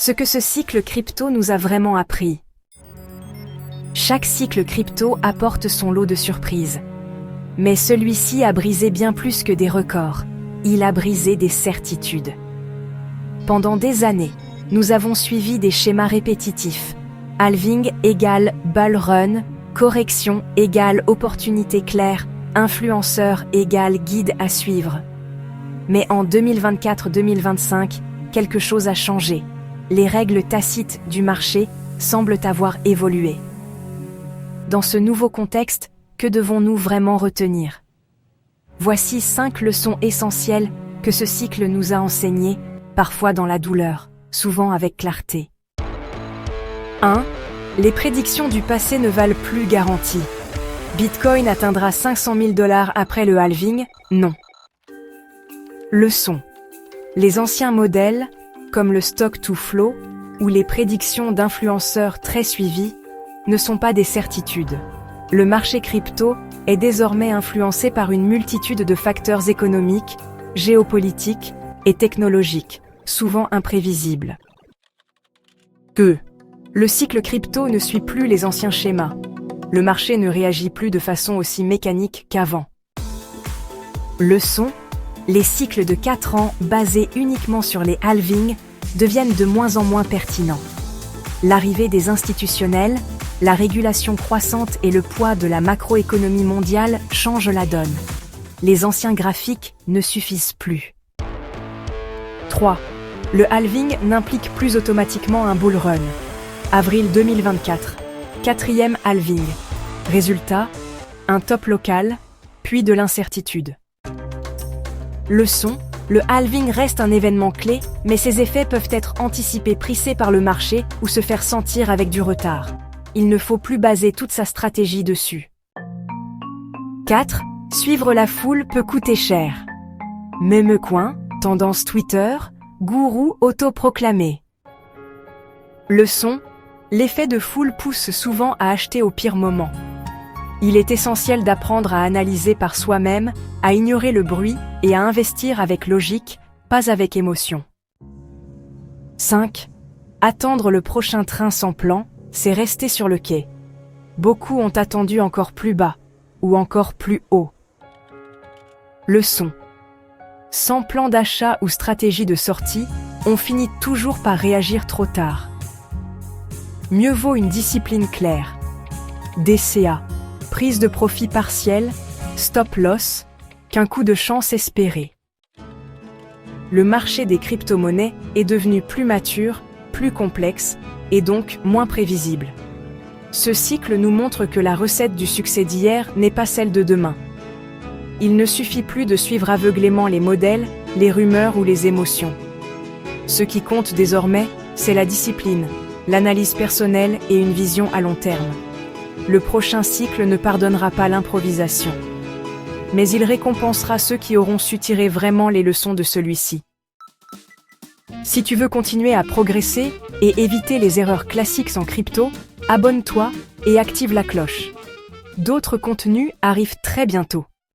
Ce que ce cycle crypto nous a vraiment appris. Chaque cycle crypto apporte son lot de surprises. Mais celui-ci a brisé bien plus que des records. Il a brisé des certitudes. Pendant des années, nous avons suivi des schémas répétitifs. Halving égale bull run, correction égale opportunité claire, influenceur égale guide à suivre. Mais en 2024-2025, quelque chose a changé. Les règles tacites du marché semblent avoir évolué. Dans ce nouveau contexte, que devons-nous vraiment retenir? Voici 5 leçons essentielles que ce cycle nous a enseignées, parfois dans la douleur, souvent avec clarté. 1. Les prédictions du passé ne valent plus garantie. Bitcoin atteindra 500 000 $ après le halving? Non. Leçon. Les anciens modèles, comme le stock to flow ou les prédictions d'influenceurs très suivis, ne sont pas des certitudes. Le marché crypto est désormais influencé par une multitude de facteurs économiques, géopolitiques et technologiques, souvent imprévisibles. 2. Le cycle crypto ne suit plus les anciens schémas. Le marché ne réagit plus de façon aussi mécanique qu'avant. Leçon. Les cycles de 4 ans basés uniquement sur les halvings deviennent de moins en moins pertinents. L'arrivée des institutionnels, la régulation croissante et le poids de la macroéconomie mondiale changent la donne. Les anciens graphiques ne suffisent plus. 3. Le halving n'implique plus automatiquement un bull run. Avril 2024. 4e halving. Résultat, un top local, puis de l'incertitude. Leçon, le halving reste un événement clé, mais ses effets peuvent être anticipés, pricés par le marché ou se faire sentir avec du retard. Il ne faut plus baser toute sa stratégie dessus. 4. Suivre la foule peut coûter cher. Memecoin, tendance Twitter, gourou autoproclamé. Leçon, l'effet de foule pousse souvent à acheter au pire moment. Il est essentiel d'apprendre à analyser par soi-même, à ignorer le bruit et à investir avec logique, pas avec émotion. 5. Attendre le prochain train sans plan, c'est rester sur le quai. Beaucoup ont attendu encore plus bas, ou encore plus haut. Leçon. Sans plan d'achat ou stratégie de sortie, on finit toujours par réagir trop tard. Mieux vaut une discipline claire. DCA. Prise de profit partielle, stop loss, qu'un coup de chance espéré. Le marché des crypto-monnaies est devenu plus mature, plus complexe et donc moins prévisible. Ce cycle nous montre que la recette du succès d'hier n'est pas celle de demain. Il ne suffit plus de suivre aveuglément les modèles, les rumeurs ou les émotions. Ce qui compte désormais, c'est la discipline, l'analyse personnelle et une vision à long terme. Le prochain cycle ne pardonnera pas l'improvisation. Mais il récompensera ceux qui auront su tirer vraiment les leçons de celui-ci. Si tu veux continuer à progresser et éviter les erreurs classiques en crypto, abonne-toi et active la cloche. D'autres contenus arrivent très bientôt.